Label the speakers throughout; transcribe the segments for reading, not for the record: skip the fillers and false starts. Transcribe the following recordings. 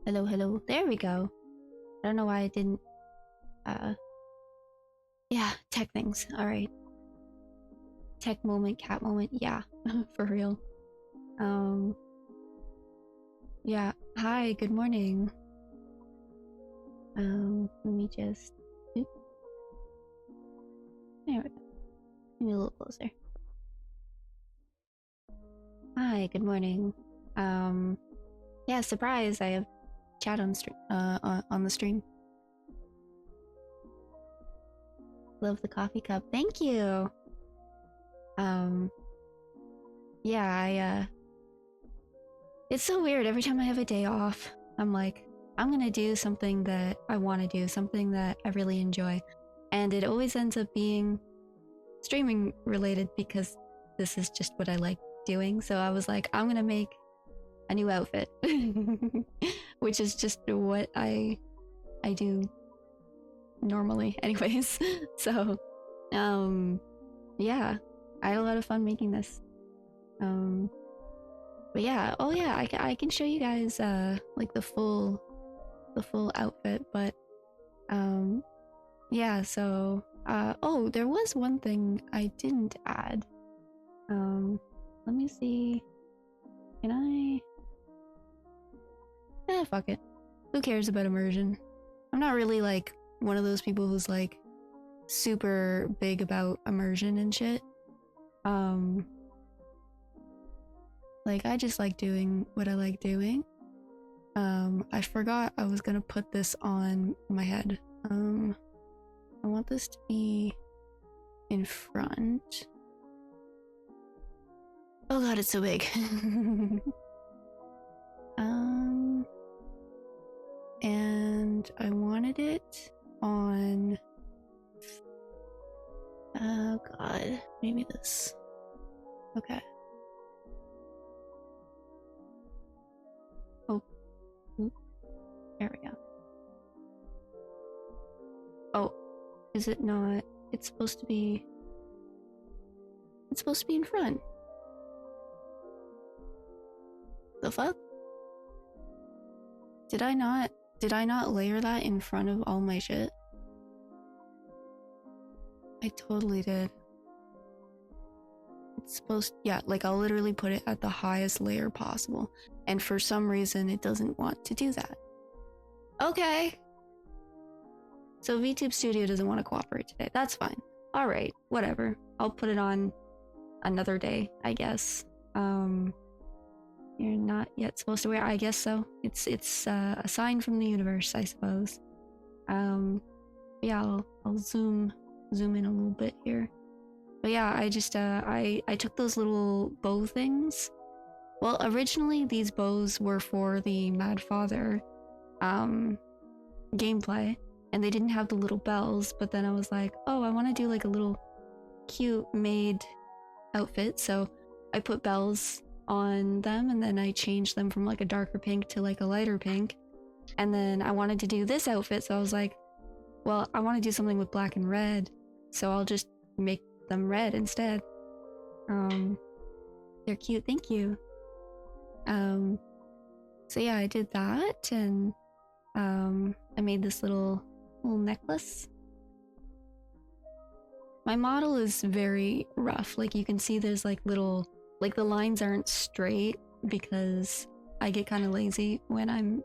Speaker 1: Hello, hello. There we go. I don't know why I didn't. Yeah, tech things. All right. Tech moment, cat moment. Yeah, for real. Yeah. Hi. Good morning. Let me just. Oop. There we go. Maybe a little closer. Hi. Good morning. Yeah. Surprise! I have chat on stream. On the stream. Love the coffee cup. Thank you. Yeah, it's so weird. Every time I have a day off, I'm like, I'm gonna do something that I want to do, something that I really enjoy. And it always ends up being streaming related because this is just what I like doing. So I was like, I'm gonna make a new outfit, which is just what I do normally anyways. So, yeah, I had a lot of fun making this. But yeah, oh yeah, I can show you guys like the full outfit, but yeah, so oh, there was one thing I didn't add. Let me see. Can I? Fuck it. Who cares about immersion? I'm not really like one of those people who's like super big about immersion and shit. Like I just like doing what I like doing. I forgot I was gonna put this on my head. I want this to be in front. Oh god, it's so big. And I wanted it on. Oh god, maybe this. Okay. Oh, oop. There we go. Oh, is it not? It's supposed to be. It's supposed to be in front. The fuck? Did I not layer that in front of all my shit? I totally did. It's supposed, yeah, like I'll literally put it at the highest layer possible. And for some reason, it doesn't want to do that. Okay. So VTube Studio doesn't want to cooperate today. That's fine. All right, whatever. I'll put it on another day, I guess. You're not yet supposed to wear. I guess so. It's a sign from the universe, I suppose. Yeah, I'll zoom in a little bit here. But yeah, I just I took those little bow things. Well, originally these bows were for the Mad Father gameplay, and they didn't have the little bells, but then I was like, oh, I want to do like a little cute maid outfit, so I put bells on them, and then I changed them from like a darker pink to like a lighter pink. And then I wanted to do this outfit, so I was like, well, I want to do something with black and red, so I'll just make them red instead. They're cute, thank you. So yeah, I did that, and I made this little necklace. My model is very rough. Like you can see there's like little, like the lines aren't straight because I get kind of lazy when I'm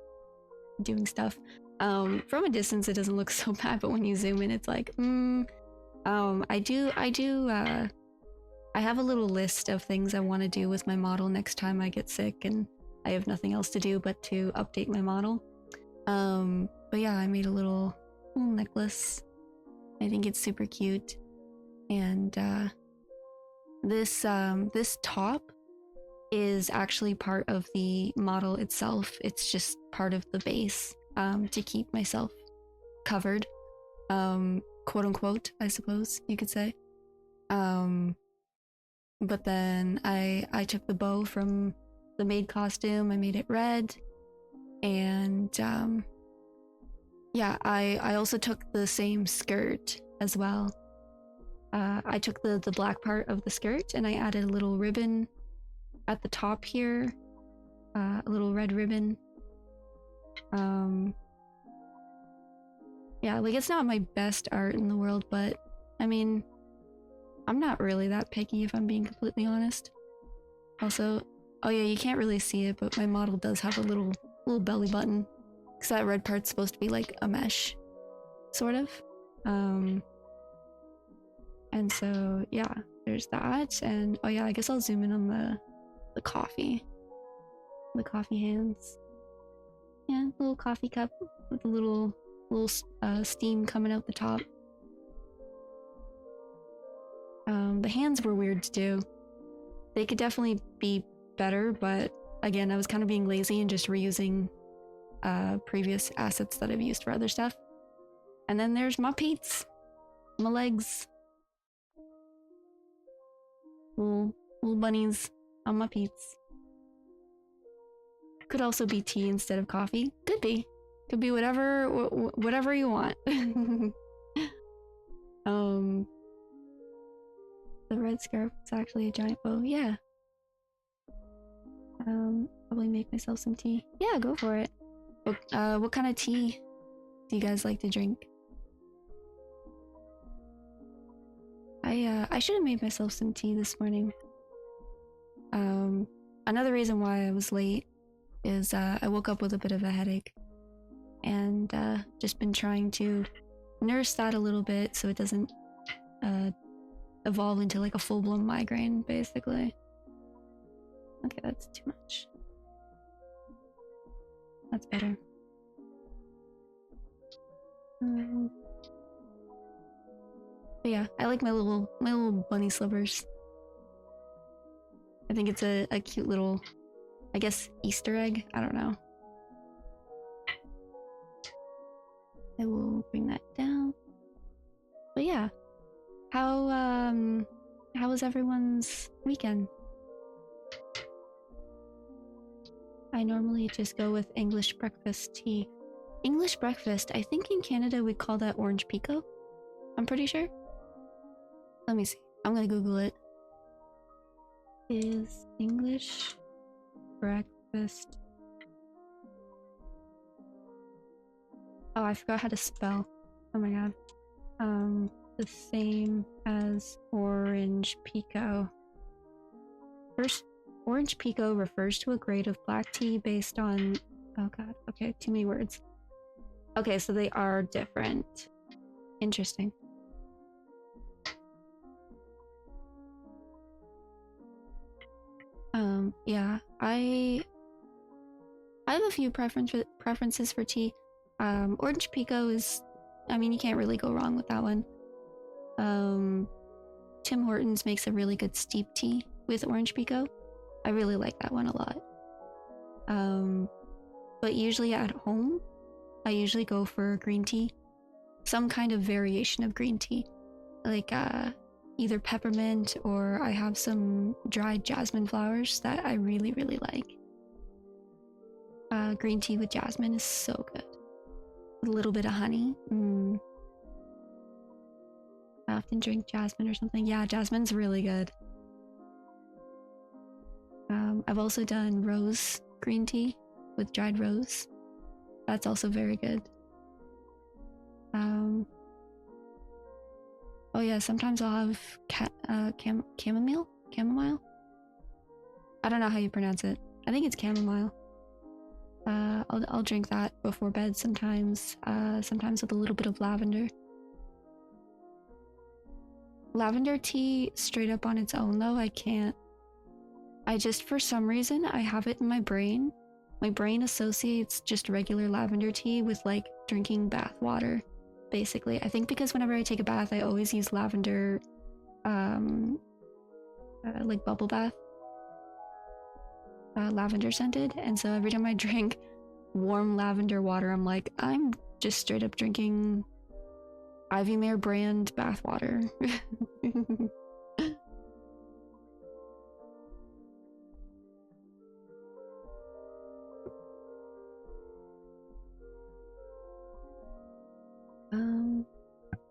Speaker 1: doing stuff. From a distance it doesn't look so bad, but when you zoom in it's like, I have a little list of things I want to do with my model next time I get sick and I have nothing else to do but to update my model. But yeah, I made a little necklace. I think it's super cute. And this top is actually part of the model itself. It's just part of the base to keep myself covered, quote unquote, I suppose you could say. But then I took the bow from the maid costume, I made it red, and yeah, I also took the same skirt as well. I took the black part of the skirt and I added a little ribbon at the top here, a little red ribbon. Yeah, like it's not my best art in the world, but I mean, I'm not really that picky if I'm being completely honest. Also, oh yeah, you can't really see it, but my model does have a little belly button, because that red part's supposed to be like a mesh, sort of. And so yeah, there's that, and oh yeah, I guess I'll zoom in on the coffee hands. Yeah, little coffee cup with a little steam coming out the top. The hands were weird to do. They could definitely be better, but again, I was kind of being lazy and just reusing previous assets that I've used for other stuff. And then there's my peats, my legs, little bunnies on my peats. Could also be tea instead of coffee. Could be whatever you want. The red scarf is actually a giant bow. Yeah. Probably make myself some tea. Yeah, go for it. What kind of tea do you guys like to drink? I should have made myself some tea this morning. Another reason why I was late is I woke up with a bit of a headache, and just been trying to nurse that a little bit so it doesn't evolve into like a full-blown migraine, basically. Okay, that's too much. That's better. But yeah, I like my little bunny slippers. I think it's a cute little, I guess, Easter egg. I don't know. I will bring that down. But yeah, how was everyone's weekend? I normally just go with English breakfast tea. English breakfast, I think in Canada we call that orange pekoe. I'm pretty sure. Let me see. I'm gonna Google it. Is English breakfast... Oh, I forgot how to spell. Oh my god. The same as orange pekoe. First, orange pekoe refers to a grade of black tea based on... Oh god, okay, too many words. Okay, so they are different. Interesting. Yeah, I have a few preferences for tea. Orange pekoe is... I mean, you can't really go wrong with that one. Tim Hortons makes a really good steep tea with orange pekoe. I really like that one a lot. But usually at home, I usually go for green tea. Some kind of variation of green tea. Like, either peppermint, or I have some dried jasmine flowers that I really, really like. Green tea with jasmine is so good. With a little bit of honey. I often drink jasmine or something. Yeah, jasmine's really good. I've also done rose green tea with dried rose. That's also very good. Oh yeah, sometimes I'll have chamomile? Chamomile? I don't know how you pronounce it. I think it's chamomile. I'll drink that before bed sometimes. Sometimes with a little bit of lavender. Lavender tea straight up on its own though, I can't. I just, for some reason, I have it in my brain. My brain associates just regular lavender tea with like drinking bath water, basically. I think because whenever I take a bath, I always use lavender, like bubble bath. Lavender scented, and so every time I drink warm lavender water, I'm like, I'm just straight up drinking Ivy Mare brand bath water.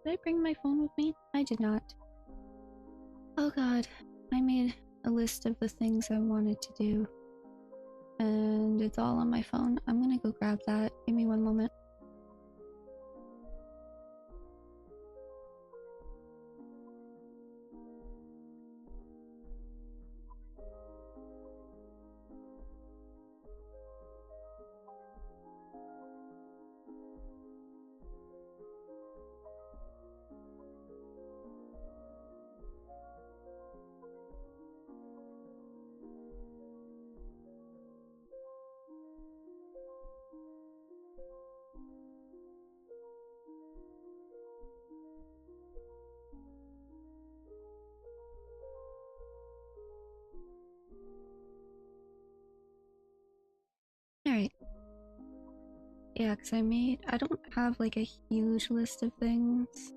Speaker 1: Did I bring my phone with me? I did not. Oh god, I made a list of the things I wanted to do. And it's all on my phone. I'm gonna go grab that. Give me one moment. Alright. Yeah, because I don't have like a huge list of things.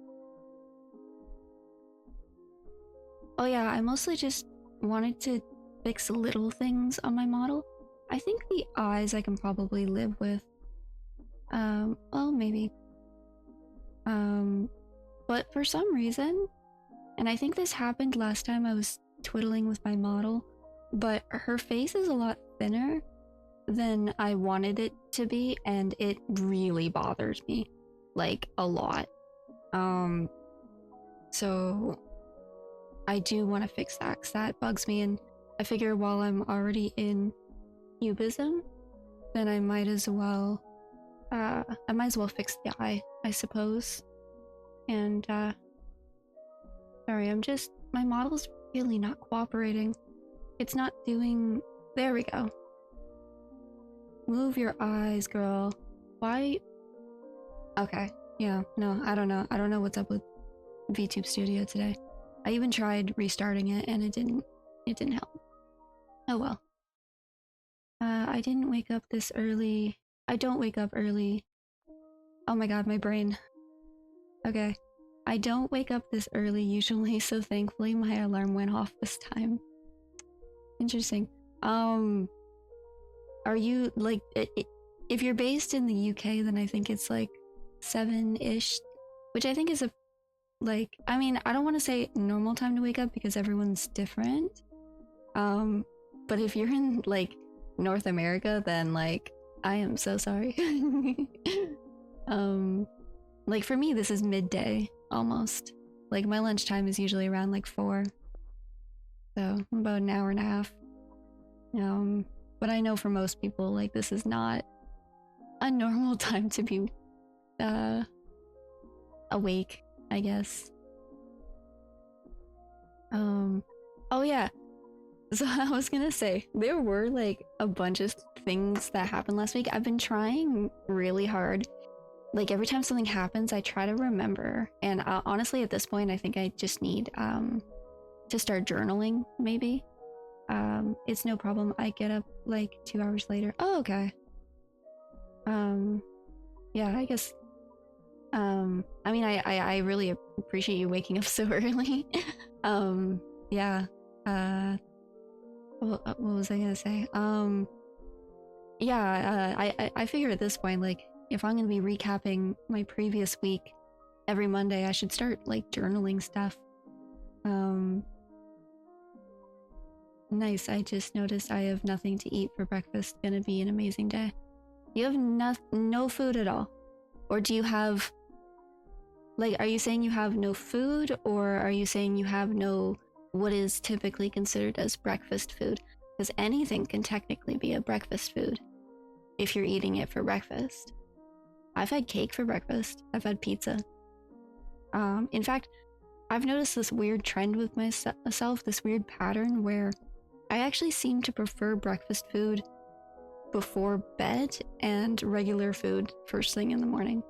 Speaker 1: Oh yeah, I mostly just wanted to fix little things on my model. I think the eyes I can probably live with. Well, maybe. But for some reason, and I think this happened last time I was twiddling with my model, but her face is a lot thinner than I wanted it to be, and it really bothers me, like, a lot. So I do want to fix that, because that bugs me, and I figure while I'm already in cubism, then I might as well fix the eye, I suppose. And sorry, my model's really not cooperating. It's not doing, there we go. Move your eyes, girl. Why? Okay, yeah, no, I don't know what's up with VTube Studio today. I even tried restarting it and it didn't help. Oh well. I didn't wake up this early. I don't wake up early. Oh my god, my brain. Okay. I don't wake up this early usually, so thankfully my alarm went off this time. Interesting. Are you, like, if you're based in the UK, then I think it's like 7-ish, which I think is I mean, I don't want to say normal time to wake up because everyone's different. But if you're in, like, North America, then, like, I am so sorry. Like, for me, this is midday, almost. Like, my lunchtime is usually around, like, 4. So, about an hour and a half. But I know for most people, like, this is not a normal time to be, awake, I guess. Oh yeah. So I was gonna say, there were, like, a bunch of things that happened last week. I've been trying really hard. Like, every time something happens, I try to remember. And honestly, at this point, I think I just need to start journaling, maybe. It's no problem. I get up, like, 2 hours later. Oh, okay. Yeah, I guess. I mean, I really appreciate you waking up so early. Yeah. What was I gonna say? Yeah, I figure at this point, like, if I'm gonna be recapping my previous week every Monday, I should start, like, journaling stuff. Nice, I just noticed I have nothing to eat for breakfast. Gonna be an amazing day. You have no food at all? Or do you have, like, are you saying you have no food, or are you saying you have no what is typically considered as breakfast food? Because anything can technically be a breakfast food if you're eating it for breakfast. I've had cake for breakfast. I've had pizza. In fact, I've noticed this weird trend with myself, this weird pattern where I actually seem to prefer breakfast food before bed and regular food first thing in the morning.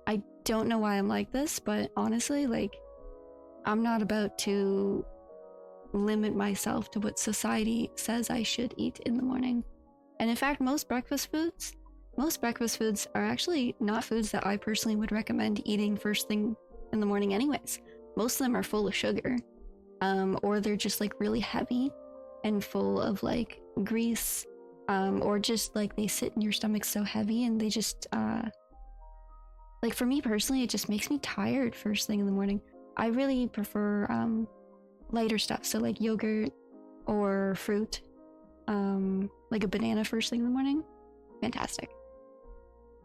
Speaker 1: I don't know why I'm like this, but honestly, like, I'm not about to limit myself to what society says I should eat in the morning. And in fact, most breakfast foods are actually not foods that I personally would recommend eating first thing in the morning anyways. Most of them are full of sugar, or they're just, like, really heavy and full of, like, grease, or just, like, they sit in your stomach so heavy and they just, like, for me personally, it just makes me tired first thing in the morning. I really prefer lighter stuff, so, like, yogurt or fruit, like a banana first thing in the morning, fantastic.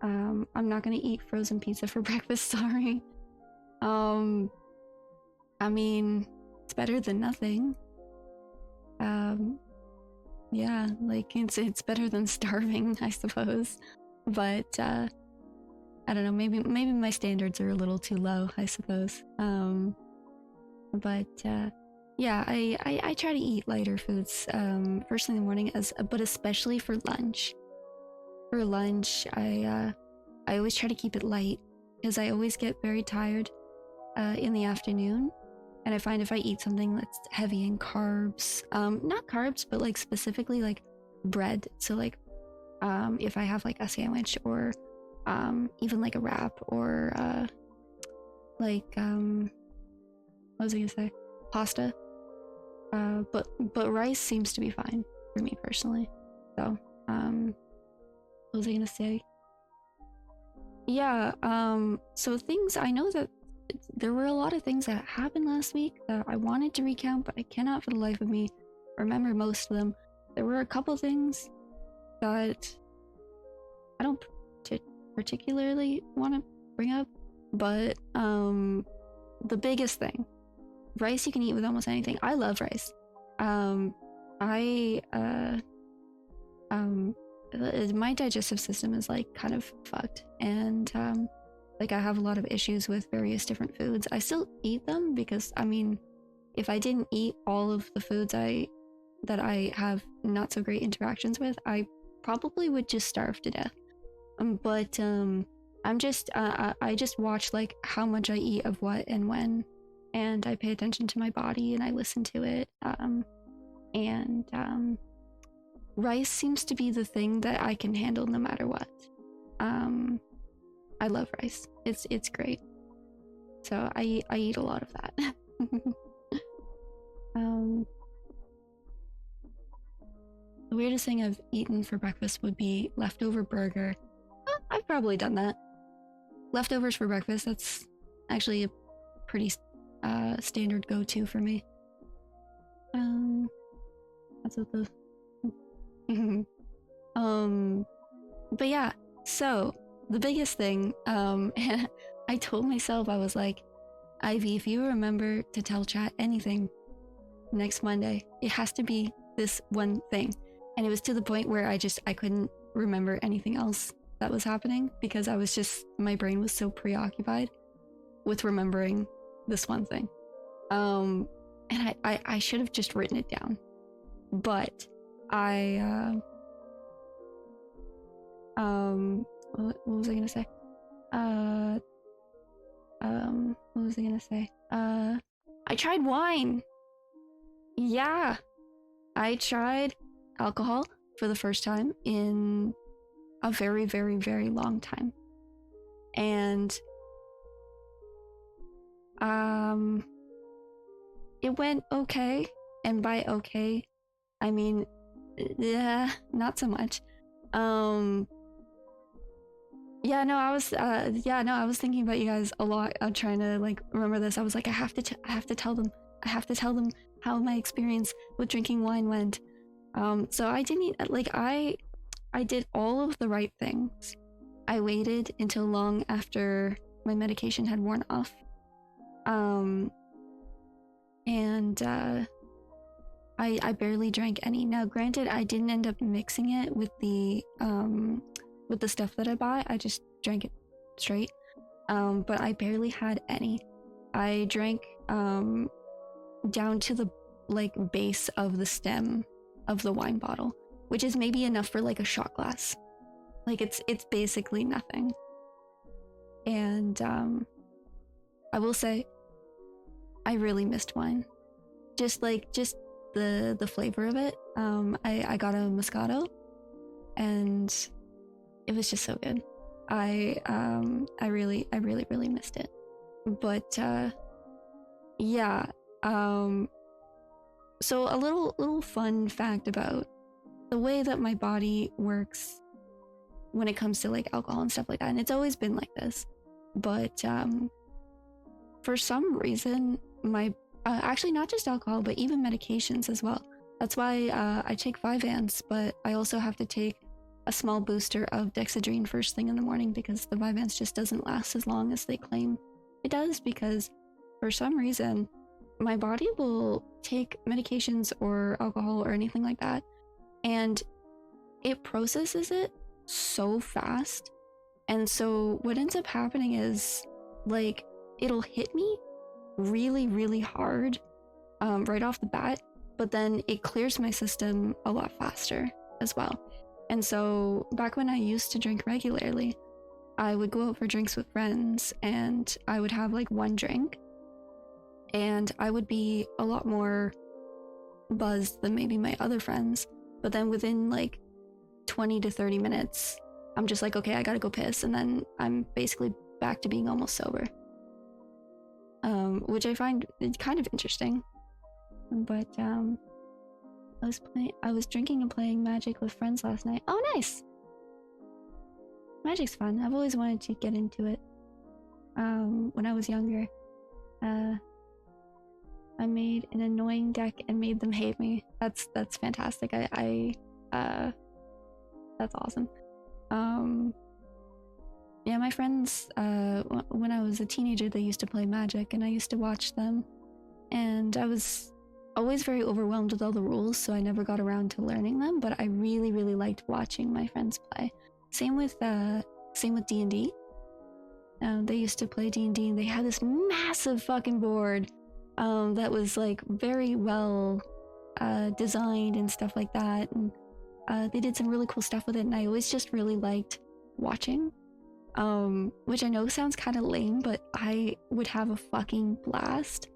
Speaker 1: I'm not gonna eat frozen pizza for breakfast, sorry. I mean, it's better than nothing. Yeah, like it's better than starving, I suppose. But I don't know, maybe my standards are a little too low, I suppose. But yeah, I try to eat lighter foods first thing in the morning, but especially for lunch. For lunch, I always try to keep it light because I always get very tired in the afternoon. And I find if I eat something that's heavy in carbs, not carbs, but like specifically like bread. So like if I have like a sandwich or even like a wrap or like what was I gonna say? Pasta. But rice seems to be fine for me personally. So what was I gonna say? Yeah, so things I know that there were a lot of things that happened last week that I wanted to recount, but I cannot for the life of me remember most of them. There were a couple things that I don't particularly want to bring up, but the biggest thing, rice you can eat with almost anything. I love rice. My digestive system is like kind of fucked, and like I have a lot of issues with various different foods. I still eat them because I mean, if I didn't eat all of the foods that I have not so great interactions with, I probably would just starve to death. But I just watch like how much I eat of what and when, and I pay attention to my body and I listen to it. Rice seems to be the thing that I can handle no matter what. I love rice. It's great. So I eat a lot of that. The weirdest thing I've eaten for breakfast would be leftover burger. I've probably done that. Leftovers for breakfast, that's actually a pretty standard go-to for me. That's what the but yeah, so the biggest thing, I told myself, I was like, Ivy, if you remember to tell chat anything next Monday, it has to be this one thing. And it was to the point where I couldn't remember anything else that was happening because my brain was so preoccupied with remembering this one thing. And I should have just written it down, but what was I gonna say? What was I gonna say? I tried wine. Yeah, I tried alcohol for the first time in a very, very, very long time. And it went okay. And by okay, I mean, yeah, not so much. Yeah, no, I was thinking about you guys a lot. I'm trying to like remember this. I was like, I have to tell them how my experience with drinking wine went. So I didn't like I did all of the right things. I waited until long after my medication had worn off. I barely drank any. Now, granted, I didn't end up mixing it with the stuff that I bought. I just drank it straight. But I barely had any. I drank down to the like base of the stem of the wine bottle, which is maybe enough for like a shot glass. Like it's basically nothing. And I will say I really missed wine. Just the flavor of it. I got a Moscato and it was just so good. I really missed it. But yeah, so a little fun fact about the way that my body works when it comes to like alcohol and stuff like that, and it's always been like this, but for some reason my actually not just alcohol but even medications as well, That's why I take Vyvanse, but I also have to take a small booster of Dexedrine first thing in the morning because the Vyvanse just doesn't last as long as they claim it does, because for some reason my body will take medications or alcohol or anything like that and it processes it so fast. And so what ends up happening is, like, it'll hit me really, really hard right off the bat, but then it clears my system a lot faster as well. And so back when I used to drink regularly, I would go out for drinks with friends and I would have like one drink and I would be a lot more buzzed than maybe my other friends. But then within like 20 to 30 minutes, I'm just like, okay, I gotta go piss. And then I'm basically back to being almost sober. Which I find kind of interesting. But I was drinking and playing Magic with friends last night. Oh, nice! Magic's fun. I've always wanted to get into it. When I was younger, I made an annoying deck and made them hate me. That's fantastic. That's awesome. Yeah, my friends, when I was a teenager, they used to play Magic, and I used to watch them, and I was always very overwhelmed with all the rules, so I never got around to learning them, but I really, really liked watching my friends play. Same with D&D. They used to play D&D, and they had this massive fucking board that was like very well designed and stuff like that, and they did some really cool stuff with it, and I always just really liked watching, which I know sounds kind of lame, but I would have a fucking blast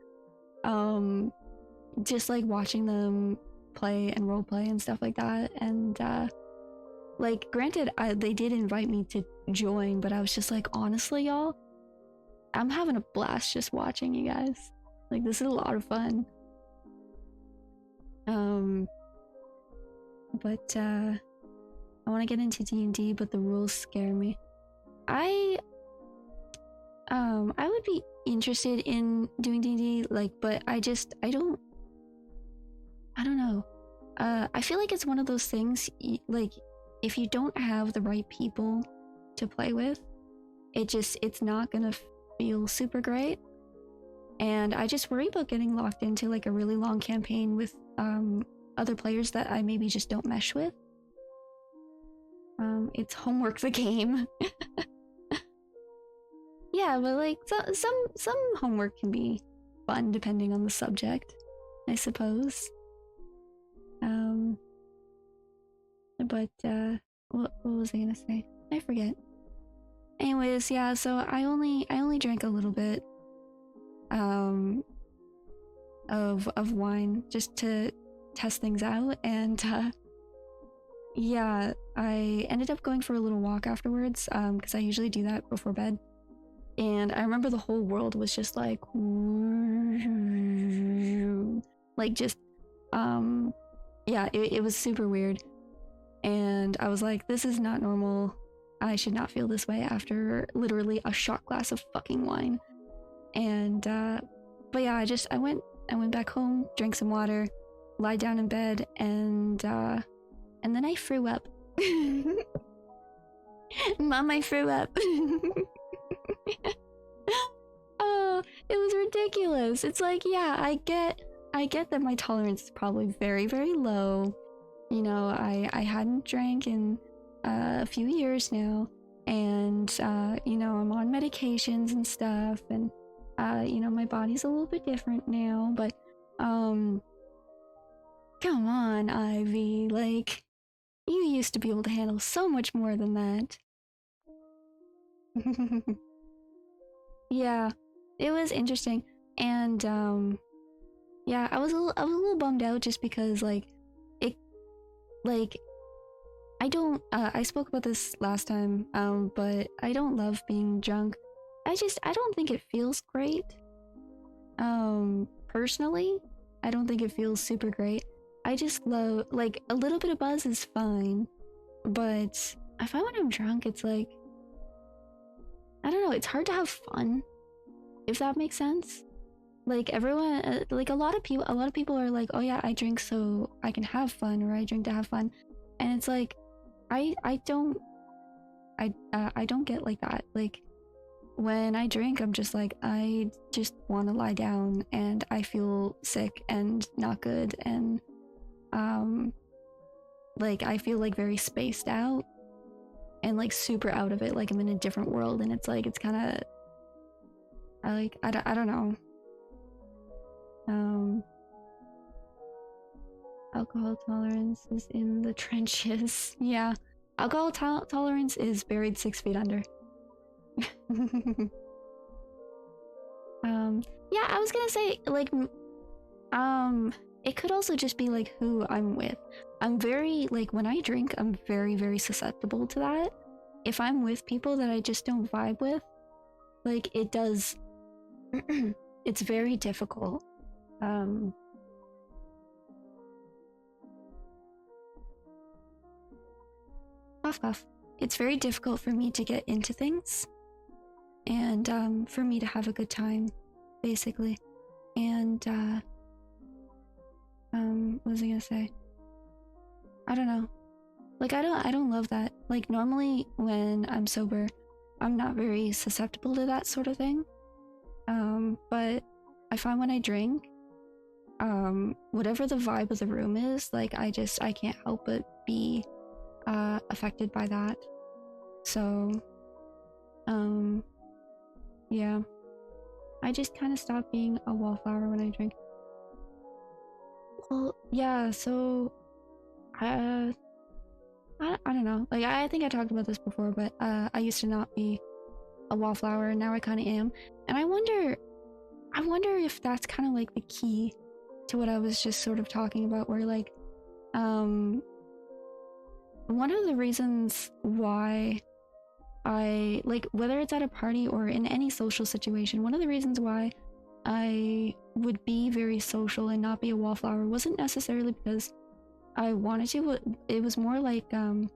Speaker 1: just like watching them play and role play and stuff like that. And like, granted, they did invite me to join, but I was just like, honestly, y'all, I'm having a blast just watching you guys. Like, this is a lot of fun. But I want to get into D&D, but the rules scare me. I would be interested in doing D&D, like, but I don't know. I feel like it's one of those things, like, if you don't have the right people to play with, it's not gonna feel super great. And I just worry about getting locked into like a really long campaign with other players that I maybe just don't mesh with. It's homework the game. Yeah, but like some homework can be fun depending on the subject, I suppose. But what was I gonna say? I forget. Anyways, yeah, so I only drank a little bit of wine just to test things out, and yeah, I ended up going for a little walk afterwards, because I usually do that before bed. And I remember the whole world was just like just yeah, it was super weird. And I was like, this is not normal. I should not feel this way after literally a shot glass of fucking wine. And but yeah, I went back home, drank some water, lied down in bed, and then I threw up. Mom, I threw up. Oh, it was ridiculous. It's like, yeah, I get that my tolerance is probably very, very low. You know, I hadn't drank in a few years now, and you know, I'm on medications and stuff, and you know, my body's a little bit different now, but come on, Ivy, like, you used to be able to handle so much more than that. Yeah, it was interesting, and yeah, I was a little bummed out just because I don't I spoke about this last time, but I don't love being drunk. I don't think it feels great. Personally, I don't think it feels super great. I just love, like, a little bit of buzz is fine, but I find when I'm drunk, it's like, I don't know, it's hard to have fun, if that makes sense. like everyone, like a lot of people are like, oh yeah, I drink so I can have fun, or I drink to have fun, and it's like, I don't I don't get like that. Like when I drink, I'm just like, I just want to lie down, and I feel sick and not good, and like I feel like very spaced out and like super out of it, like I'm in a different world, and it's like, it's kind of, I don't know. Alcohol tolerance is in the trenches. Yeah, alcohol tolerance is buried 6 feet under. Yeah, I was gonna say, like, it could also just be like who I'm with. I'm very, like, when I drink, I'm very, very susceptible to that. If I'm with people that I just don't vibe with, like, it does, it's very difficult. Cough, cough. It's very difficult for me to get into things, and for me to have a good time, basically. And what was I gonna say? I don't know. Like, I don't love that. Like, normally when I'm sober, I'm not very susceptible to that sort of thing. But I find when I drink, whatever the vibe of the room is, like, I can't help but be affected by that. So yeah, I just kind of stopped being a wallflower when I drink. Well, yeah, so I don't know, like, I think I talked about this before, but I used to not be a wallflower, and now I kind of am, and I wonder if that's kind of like the key to what I was just sort of talking about, where like one of the reasons why I, like, whether it's at a party or in any social situation, one of the reasons why I would be very social and not be a wallflower wasn't necessarily because I wanted to. It was more like I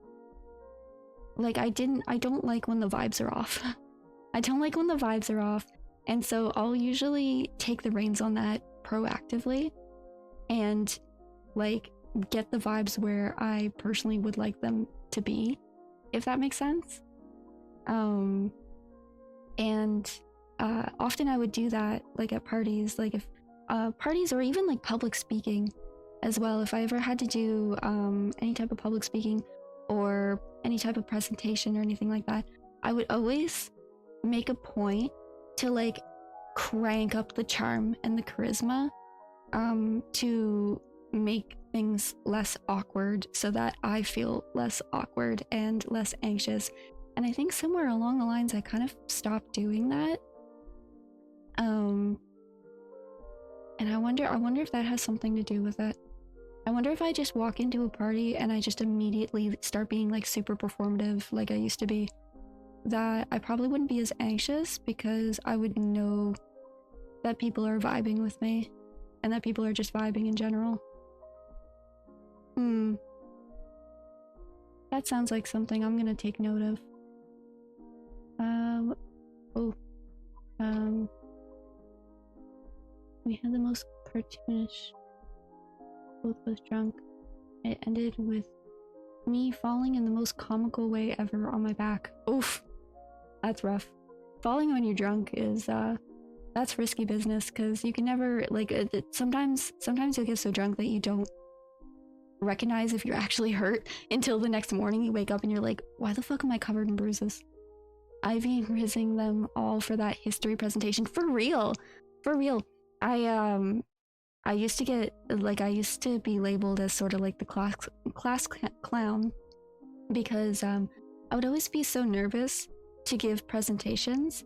Speaker 1: don't like when the vibes are off. I don't like when the vibes are off, and so I'll usually take the reins on that proactively and like get the vibes where I personally would like them to be, if that makes sense. And often I would do that, like at parties, like if parties, or even like public speaking as well. If I ever had to do any type of public speaking or any type of presentation or anything like that, I would always make a point to like crank up the charm and the charisma to make things less awkward, so that I feel less awkward and less anxious. And I think somewhere along the lines I kind of stopped doing that. And I wonder if that has something to do with it. I wonder if I just walk into a party and I just immediately start being like super performative like I used to be, that I probably wouldn't be as anxious, because I would know that people are vibing with me and that people are just vibing in general. That sounds like something I'm gonna take note of. We had the most cartoonish, both was drunk. It ended with me falling in the most comical way ever on my back. Oof, that's rough. Falling when you're drunk is that's risky business, because you can never, like, sometimes you'll get so drunk that you don't recognize if you're actually hurt until the next morning you wake up and you're like, why the fuck am I covered in bruises? I've been rizzing them all for that history presentation. For real. I used to get, like, I used to be labeled as sort of like the class clown, because I would always be so nervous to give presentations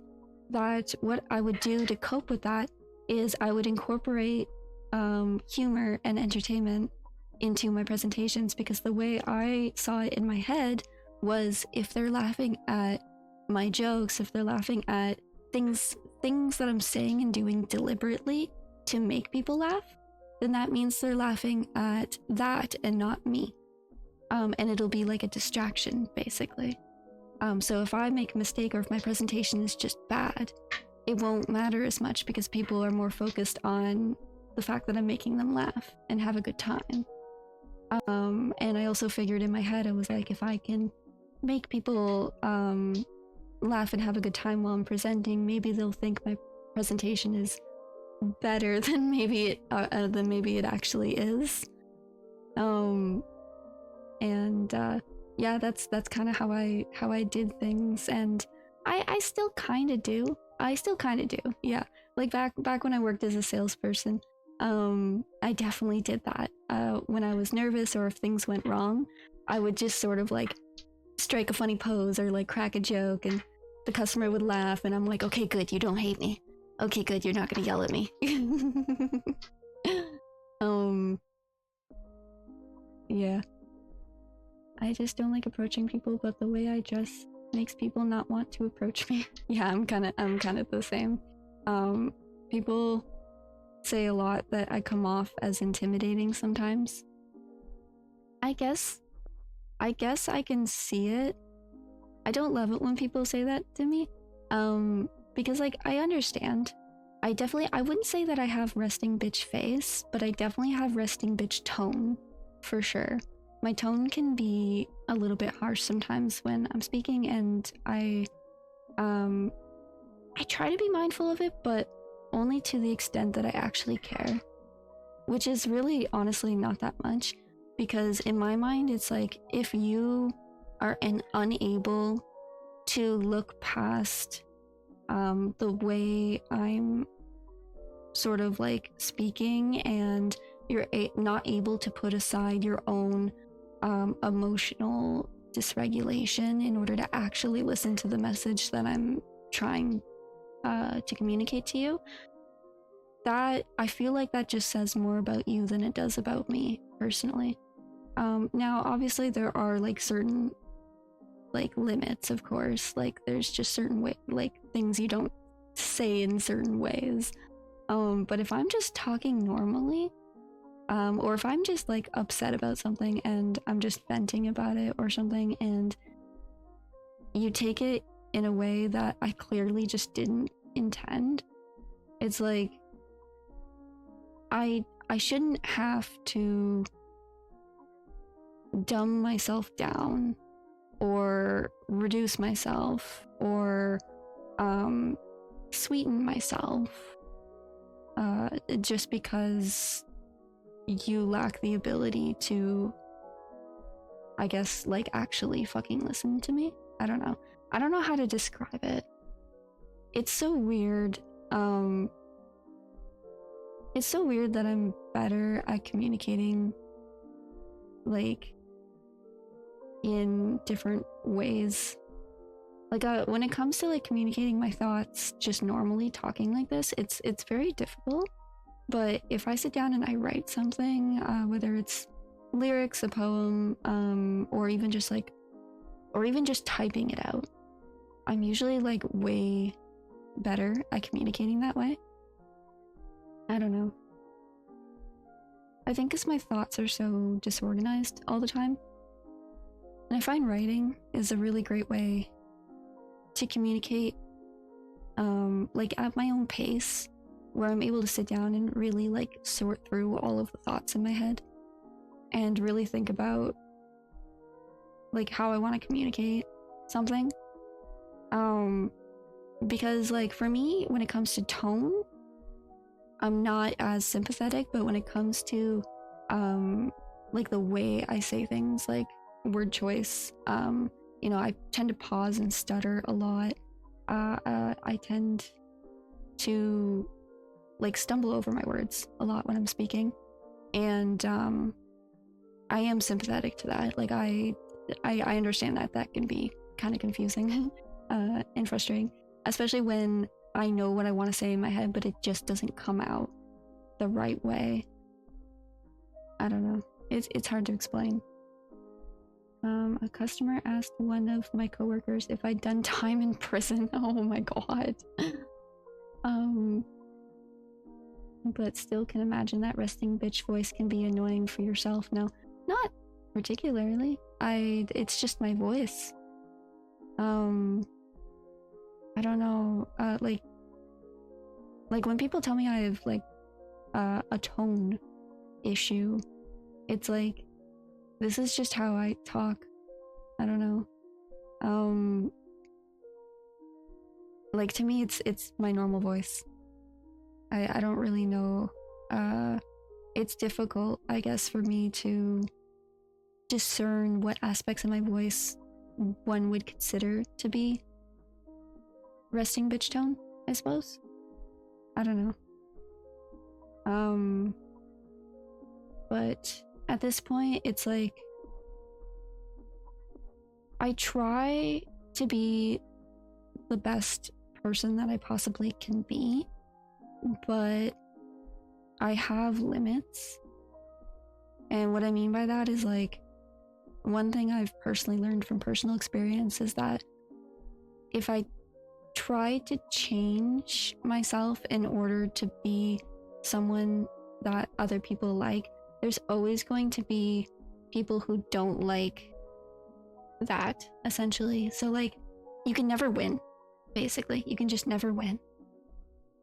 Speaker 1: that what I would do to cope with that is I would incorporate humor and entertainment into my presentations, because the way I saw it in my head was, if they're laughing at my jokes, if they're laughing at things that I'm saying and doing deliberately to make people laugh, then that means they're laughing at that and not me. And it'll be like a distraction, basically. So if I make a mistake, or if my presentation is just bad, it won't matter as much because people are more focused on the fact that I'm making them laugh and have a good time. And I also figured in my head, I was like, if I can make people laugh and have a good time while I'm presenting, maybe they'll think my presentation is better than maybe it actually is. Yeah, that's kind of how I did things, and I still kind of do. Yeah, like back when I worked as a salesperson, I definitely did that. When I was nervous or if things went wrong, I would just sort of like strike a funny pose or like crack a joke, and the customer would laugh, and I'm like, okay, good, you don't hate me. Okay, good, you're not gonna yell at me. Yeah. I just don't like approaching people, but the way I dress makes people not want to approach me. Yeah, I'm kind of the same. People say a lot that I come off as intimidating sometimes. I guess I can see it. I don't love it when people say that to me. Because like I understand. I wouldn't say that I have resting bitch face, but I definitely have resting bitch tone, for sure. My tone can be a little bit harsh sometimes when I'm speaking, and I try to be mindful of it, but only to the extent that I actually care, which is really honestly not that much, because in my mind it's like, if you are unable to look past the way I'm sort of like speaking, and you're not able to put aside your own emotional dysregulation in order to actually listen to the message that I'm trying to communicate to you, that I feel like that just says more about you than it does about me personally. Now obviously there are like certain like limits, of course, like there's just certain like things you don't say in certain ways, but if I'm just talking normally, or if I'm just like upset about something and I'm just venting about it or something, and you take it in a way that I clearly just didn't intend, it's like I shouldn't have to dumb myself down or reduce myself or sweeten myself just because you lack the ability to, I guess, like actually fucking listen to me. I don't know how to describe it. It's so weird. It's so weird that I'm better at communicating like in different ways. Like when it comes to like communicating my thoughts just normally talking like this, it's very difficult. But if I sit down and I write something, whether it's lyrics, a poem, or even just typing it out, I'm usually like way better at communicating that way. I don't know. I think because my thoughts are so disorganized all the time. And I find writing is a really great way to communicate, like at my own pace, where I'm able to sit down and really like sort through all of the thoughts in my head and really think about like how I want to communicate something. Because like for me, when it comes to tone, I'm not as sympathetic, but when it comes to like the way I say things, like word choice, you know, I tend to pause and stutter a lot. I tend to like stumble over my words a lot when I'm speaking, and I am sympathetic to that. Like I understand that can be kind of confusing and frustrating, especially when I know what I want to say in my head, but it just doesn't come out the right way. I don't know. It's hard to explain. A customer asked one of my coworkers if I'd done time in prison. Oh my god. But still can imagine that resting bitch voice can be annoying for yourself. No, not particularly. It's just my voice. I don't know. Like Like when people tell me I have like a tone issue, it's like, this is just how I talk. I don't know. Like to me it's my normal voice. I don't really know. It's difficult, I guess, for me to discern what aspects of my voice one would consider to be resting bitch tone, I suppose. I don't know. But at this point, it's like I try to be the best person that I possibly can be, but I have limits. And what I mean by that is like, one thing I've personally learned from personal experience is that if I try to change myself in order to be someone that other people like, there's always going to be people who don't like that, essentially. So like, you can never win, basically. You can just never win.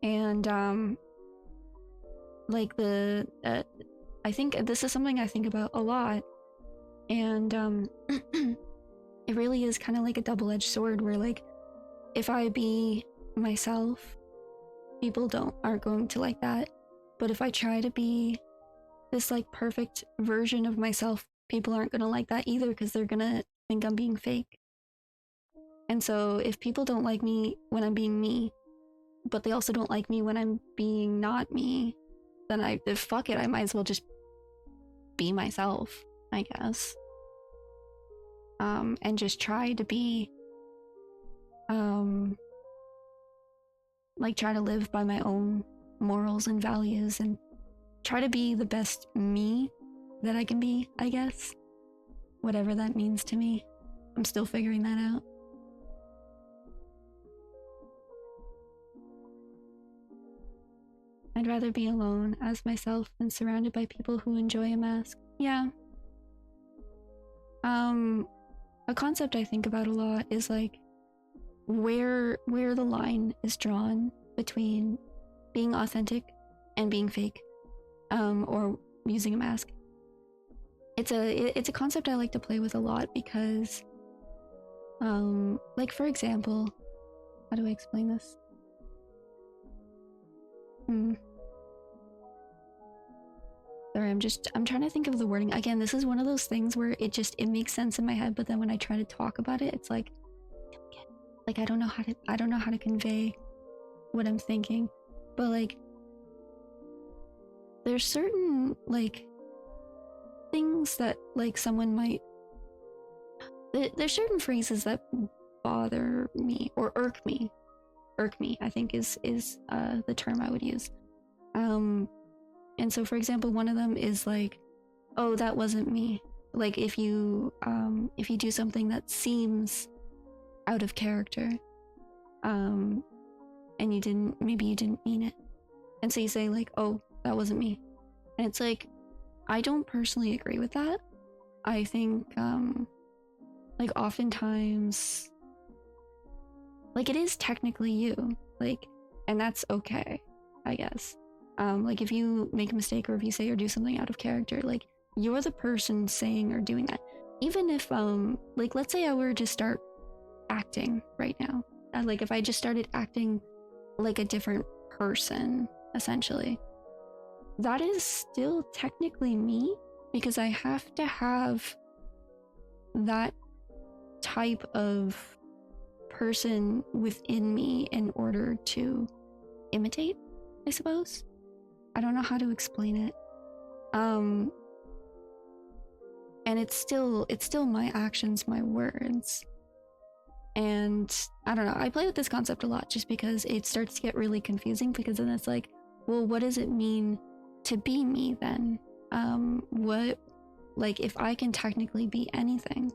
Speaker 1: And like I think this is something I think about a lot. And it really is kind of like a double-edged sword where like, if I be myself, people aren't going to like that. But if I try to be this like perfect version of myself, people aren't gonna like that either, because they're gonna think I'm being fake. And so if people don't like me when I'm being me, but they also don't like me when I'm being not me, then fuck it, I might as well just be myself, I guess. And just try to be like try to live by my own morals and values and try to be the best me that I can be, I guess. Whatever that means to me. I'm still figuring that out. I'd rather be alone as myself than surrounded by people who enjoy a mask. Yeah. A concept I think about a lot is like where the line is drawn between being authentic and being fake, or using a mask. It's a concept I like to play with a lot because, like for example, how do I explain this? Sorry, I'm trying to think of the wording. Again, this is one of those things where it makes sense in my head, but then when I try to talk about it, it's like I don't know how to convey what I'm thinking. But like, there's certain like things that like someone might, there's certain phrases that bother me or irk me, I think is the term I would use. And so for example, one of them is like, oh, that wasn't me. Like if you do something that seems out of character, and maybe you didn't mean it, and so you say like, oh, that wasn't me. And it's like, I don't personally agree with that. I think like oftentimes like it is technically you, like, and that's okay, I guess. Like if you make a mistake or if you say or do something out of character, like you're the person saying or doing that. Even if like let's say I were to start acting right now, like if I just started acting like a different person, essentially, that is still technically me, because I have to have that type of person within me in order to imitate, I suppose. I don't know how to explain it. And it's still my actions, my words. And I don't know, I play with this concept a lot just because it starts to get really confusing, because then it's like, well, what does it mean to be me then? What, like, if I can technically be anything,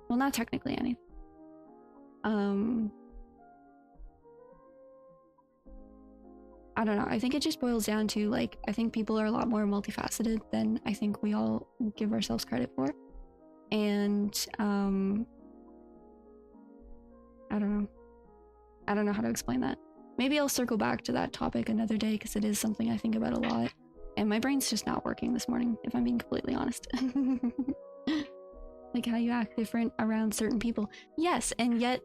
Speaker 1: well, not technically anything, I don't know, I think it just boils down to like, I think people are a lot more multifaceted than I think we all give ourselves credit for. And I don't know how to explain that. maybe I'll circle back to that topic another day because it is something I think about a lot. And my brain's just not working this morning, if I'm being completely honest. Like how you act different around certain people. Yes, and yet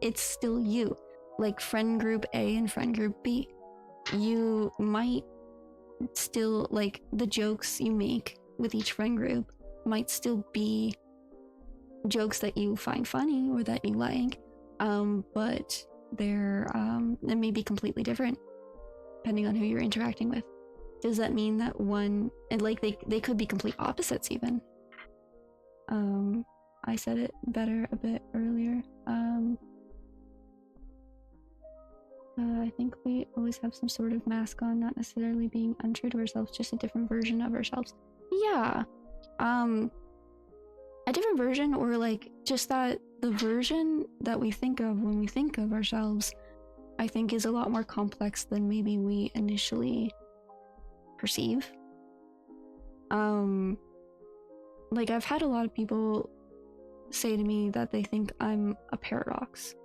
Speaker 1: it's still you. Like friend group A and friend group B. You might still, like, the jokes you make with each friend group might still be jokes that you find funny or that you like, but they may be completely different depending on who you're interacting with. Does that mean that one, and like they could be complete opposites even? I said it better a bit earlier. I think we always have some sort of mask on, not necessarily being untrue to ourselves, just a different version of ourselves. Yeah. A different version, or like just that the version that we think of when we think of ourselves, I think is a lot more complex than maybe we initially perceive. Like I've had a lot of people say to me that they think I'm a paradox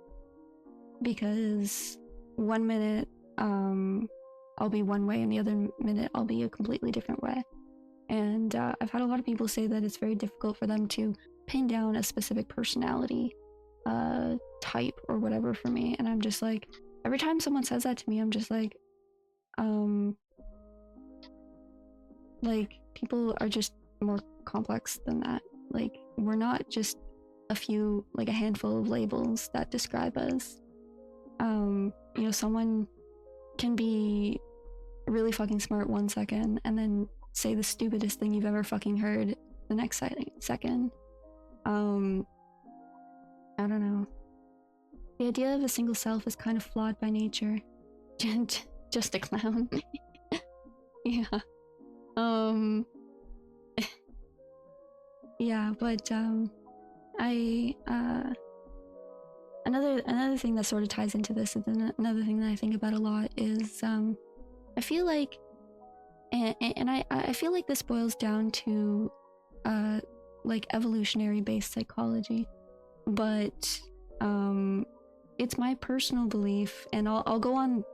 Speaker 1: because one minute I'll be one way and the other minute I'll be a completely different way. And I've had a lot of people say that it's very difficult for them to pin down a specific personality type or whatever for me. And I'm just like, every time someone says that to me, I'm just like people are just more complex than that. Like we're not just a few, like a handful of labels that describe us. You know, someone can be really fucking smart one second and then say the stupidest thing you've ever fucking heard the next second. I don't know. The idea of a single self is kind of flawed by nature. Just a clown. Yeah. Yeah, but another thing that sort of ties into this, and another thing that I think about a lot is I feel like, and I feel like this boils down to like evolutionary based psychology, but it's my personal belief, and I'll go on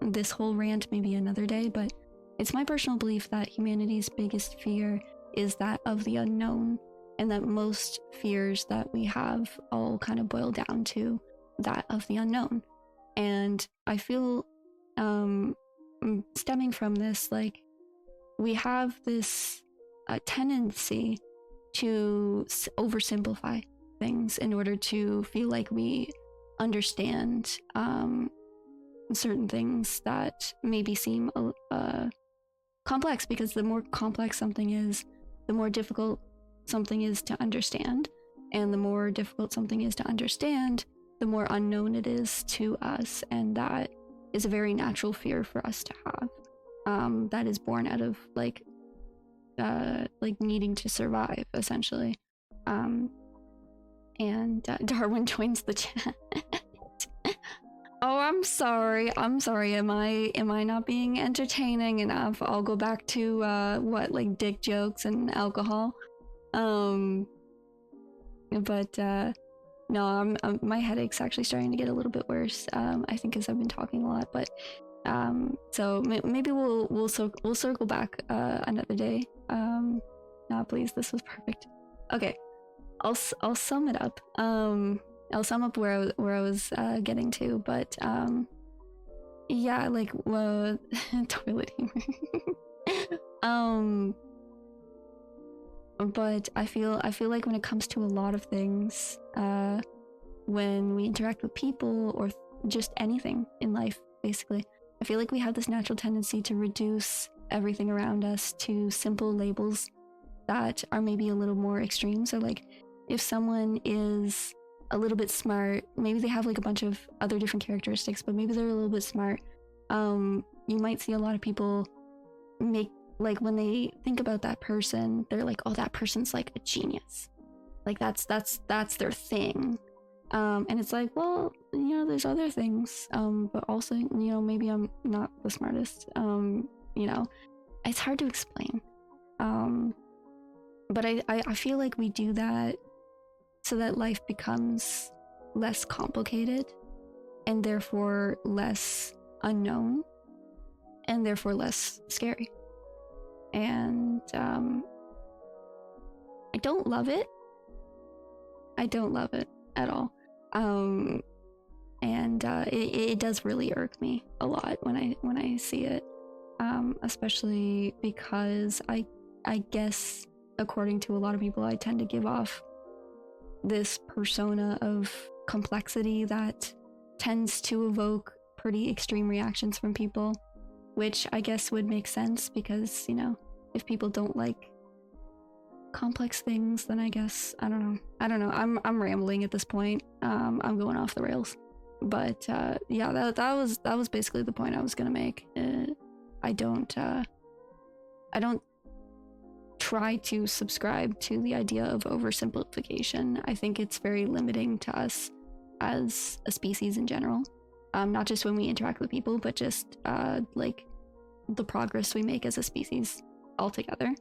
Speaker 1: this whole rant maybe another day, but it's my personal belief that humanity's biggest fear is that of the unknown, and that most fears that we have all kind of boil down to that of the unknown. And I feel stemming from this, like we have this tendency to oversimplify things in order to feel like we understand certain things that maybe seem complex, because the more complex something is, the more difficult something is to understand, and the more difficult something is to understand, the more unknown it is to us, and that is a very natural fear for us to have, that is born out of like needing to survive, essentially. And Darwin joins the chat. Oh, I'm sorry. Am I not being entertaining enough? I'll go back to what, like dick jokes and alcohol. But no, my headache's actually starting to get a little bit worse. I think as I've been talking a lot, but so maybe we'll circle back another day. Nah, please, this was perfect. Okay, I'll sum it up. I'll sum up where I was getting to, but yeah, like toilet humor. But I feel like when it comes to a lot of things, when we interact with people or just anything in life, basically, I feel like we have this natural tendency to reduce everything around us to simple labels that are maybe a little more extreme. So like if someone is a little bit smart, maybe they have like a bunch of other different characteristics, but maybe they're a little bit smart. You might see a lot of people make, like when they think about that person, they're like, oh, that person's like a genius. Like that's their thing. And it's like, well, you know, there's other things. But also, you know, maybe I'm not the smartest. You know, it's hard to explain. But I feel like we do that so that life becomes less complicated. and therefore less unknown, and therefore less scary. And I don't love it. I don't love it at all. And it does really irk me a lot when I see it, especially because I guess, according to a lot of people, I tend to give off this persona of complexity that tends to evoke pretty extreme reactions from people, which I guess would make sense because, you know, if people don't like complex things, then I guess I don't know. I'm rambling at this point. I'm going off the rails. But yeah, that was basically the point I was gonna make. I don't try to subscribe to the idea of oversimplification. I think it's very limiting to us as a species in general. Not just when we interact with people, but just like the progress we make as a species altogether.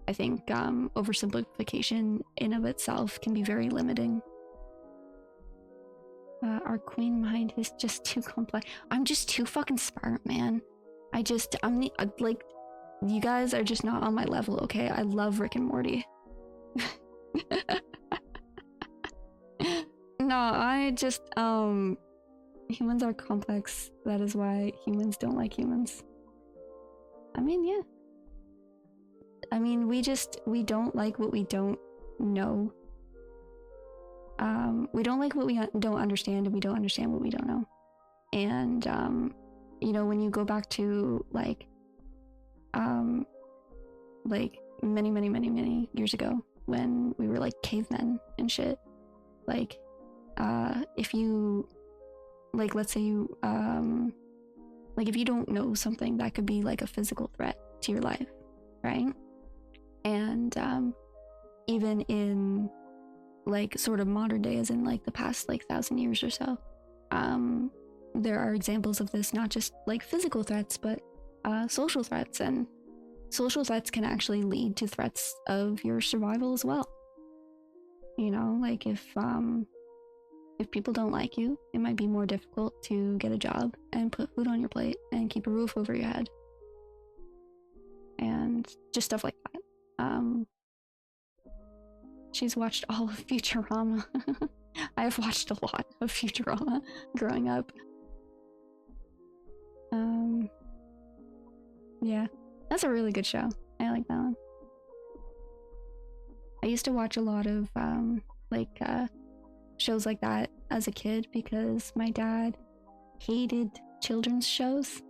Speaker 1: I think oversimplification in of itself can be very limiting. Our queen mind is just too complex. I'm just too fucking smart, man. I'm like, you guys are just not on my level, okay? I love Rick and Morty. No, I just, humans are complex. That is why humans don't like humans. I mean, yeah. I mean, we don't like what we don't know. We don't like what we don't understand, and we don't understand what we don't know. And, you know, when you go back to, like many years ago, when we were, like, cavemen and shit, like, if you, like, let's say you, like, if you don't know something, that could be, like, a physical threat to your life, right? And, even in, like, sort of modern day, as in, like, the past, like, 1,000 years or so, there are examples of this, not just, like, physical threats, but social threats, and social threats can actually lead to threats of your survival as well. You know, like, if people don't like you, it might be more difficult to get a job and put food on your plate and keep a roof over your head, and just stuff like that. She's watched all of Futurama. I have watched a lot of Futurama growing up. Yeah, that's a really good show. I like that one. I used to watch a lot of shows like that as a kid because my dad hated children's shows,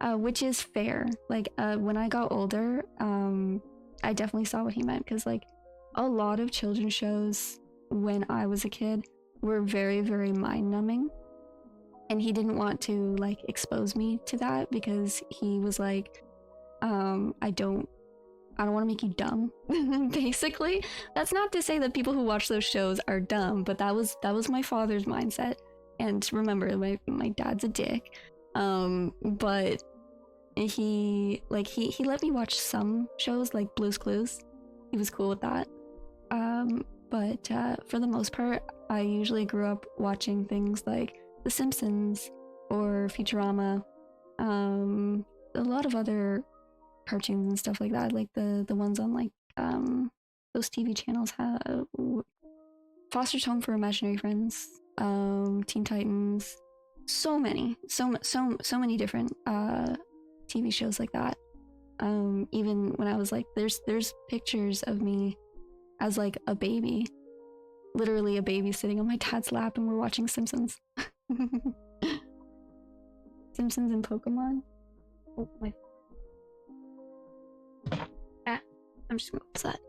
Speaker 1: which is fair. Like, when I got older, I definitely saw what he meant, because, like, a lot of children's shows when I was a kid were very, very mind-numbing, and he didn't want to, like, expose me to that because he was like, I don't want to make you dumb. Basically, that's not to say that people who watch those shows are dumb, but that was my father's mindset. And remember, my dad's a dick, but he let me watch some shows like Blue's Clues. He was cool with that. But for the most part, I usually grew up watching things like The Simpsons or Futurama, a lot of other cartoons and stuff like that, like the ones on, like, those TV channels have Foster's Home for Imaginary Friends, Teen Titans, so many different TV shows like that. Even when I was, like, there's pictures of me as, like, a baby, literally a baby sitting on my dad's lap, and we're watching Simpsons. Simpsons and Pokemon. Oh my. I'm just gonna close that.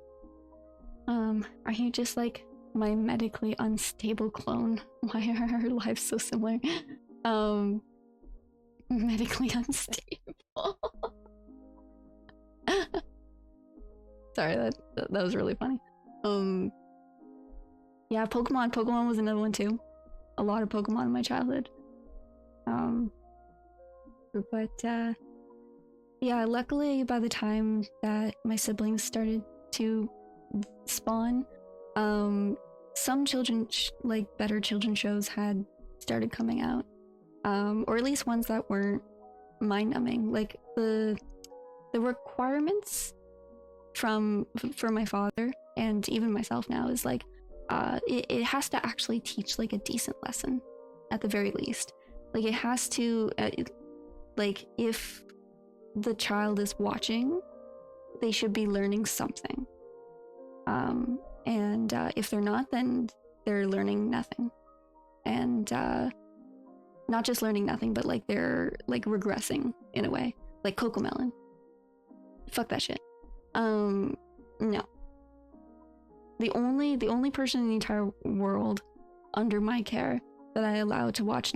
Speaker 1: Are you just, like, my medically unstable clone? Why are our lives so similar? Medically unstable. Sorry, that was really funny. Yeah, Pokemon was another one too. A lot of Pokemon in my childhood. But yeah, luckily by the time that my siblings started to spawn, some children, like, better children shows had started coming out. or at least ones that weren't mind-numbing. Like the requirements for my father and even myself now is like it has to actually teach like a decent lesson at the very least. Like it has to like if the child is watching, they should be learning something, and if they're not, then they're learning nothing. And not just learning nothing, but like they're like regressing in a way, like Cocomelon. Fuck that shit. No. The only person in the entire world under my care that I allow to watch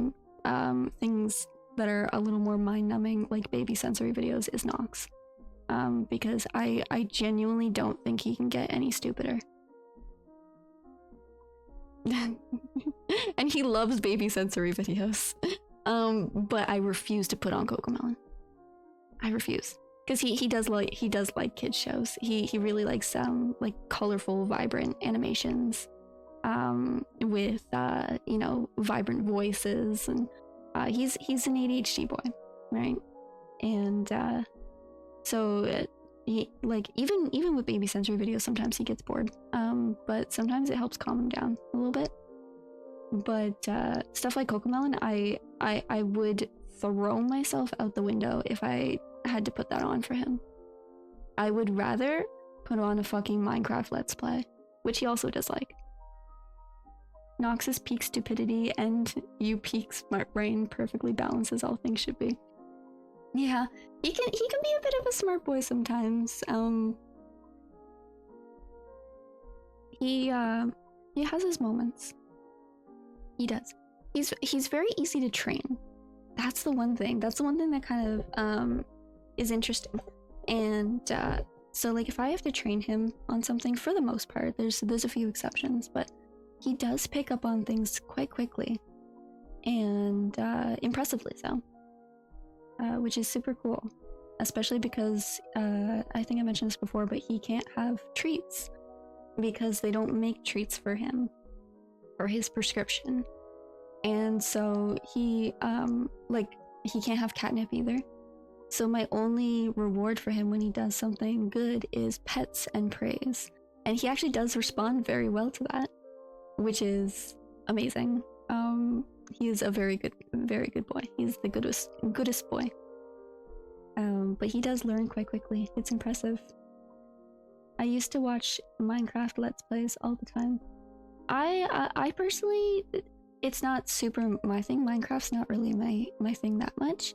Speaker 1: things that are a little more mind-numbing, like baby sensory videos, is Nox. Because I genuinely don't think he can get any stupider. And he loves baby sensory videos. But I refuse to put on Cocomelon. I refuse. Because he does like kids shows. He really likes like colorful, vibrant animations, with you know, vibrant voices, and he's an ADHD boy, right? And so he like even with baby sensory videos, sometimes he gets bored. But sometimes it helps calm him down a little bit. But stuff like Cocomelon, I would throw myself out the window if I had to put that on for him. I would rather put on a fucking Minecraft Let's Play, which he also does like. Nox's peak stupidity and you peak smart brain perfectly balances all things should be. Yeah, he can be a bit of a smart boy sometimes. He has his moments. He does. He's very easy to train. That's the one thing. That's the one thing that kind of is interesting. And so like if I have to train him on something, for the most part, there's a few exceptions, but he does pick up on things quite quickly, and impressively so, which is super cool. Especially because I think I mentioned this before, but he can't have treats because they don't make treats for him or his prescription. And so he he can't have catnip either. So my only reward for him when he does something good is pets and praise. And he actually does respond very well to that, which is amazing. He is a very good boy. He's the goodest boy. But he does learn quite quickly. It's impressive. I used to watch Minecraft Let's Plays all the time. I personally, it's not super my thing. Minecraft's not really my thing that much.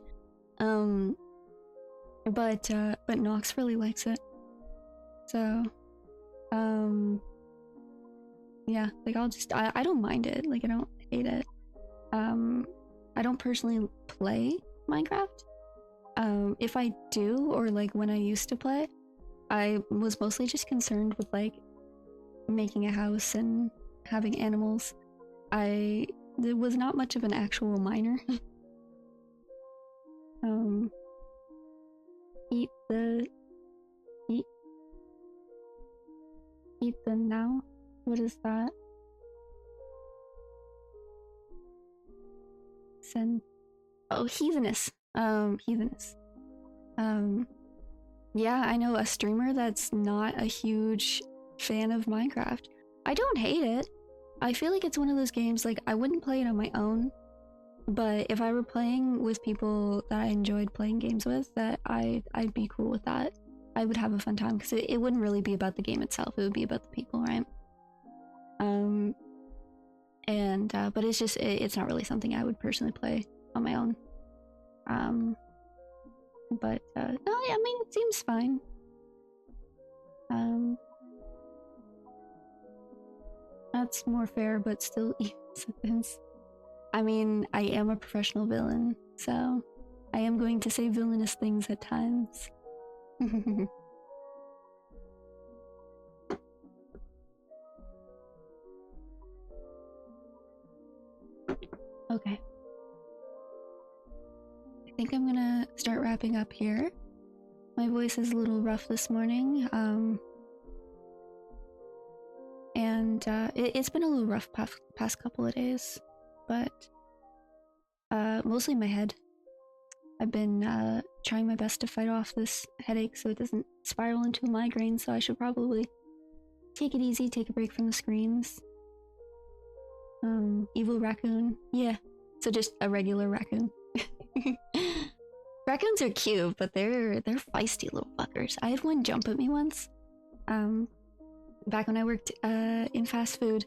Speaker 1: But Nox really likes it. So, yeah, like I don't mind it. Like I don't hate it. I don't personally play Minecraft. If I do, or like when I used to play, I was mostly just concerned with like making a house and having animals. There was not much of an actual miner. Eat the now? What is that? Heathenous. Heathenous. Yeah, I know a streamer that's not a huge fan of Minecraft. I don't hate it. I feel like it's one of those games, like, I wouldn't play it on my own, but if I were playing with people that I enjoyed playing games with, that I'd be cool with that. I would have a fun time, because it wouldn't really be about the game itself, it would be about the people, right? But it's just, it's not really something I would personally play on my own. No, I mean, it seems fine. That's more fair, but still even sentence. I mean, I am a professional villain, so I am going to say villainous things at times. Okay. I think I'm gonna start wrapping up here. My voice is a little rough this morning, and it's been a little rough past couple of days, but Mostly my head. I've been trying my best to fight off this headache so it doesn't spiral into a migraine, so I should probably take it easy, take a break from the screens. Evil raccoon. Yeah, so just a regular raccoon. Raccoons are cute, but they're feisty little fuckers. I had one jump at me once. Back when I worked in fast food,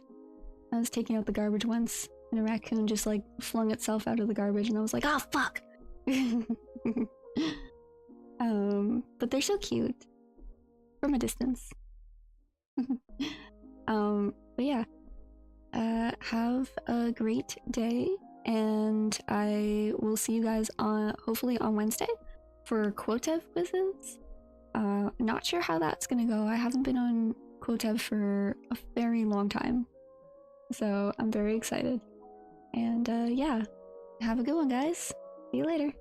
Speaker 1: I was taking out the garbage once, and a raccoon just like flung itself out of the garbage, and I was like, "Oh fuck!" But they're so cute from a distance. But yeah, have a great day, and I will see you guys on hopefully on Wednesday for Quotev quizzes. Not sure how that's gonna go. I haven't been on Quotev for a very long time, so I'm very excited. And yeah, have a good one, guys. See you later.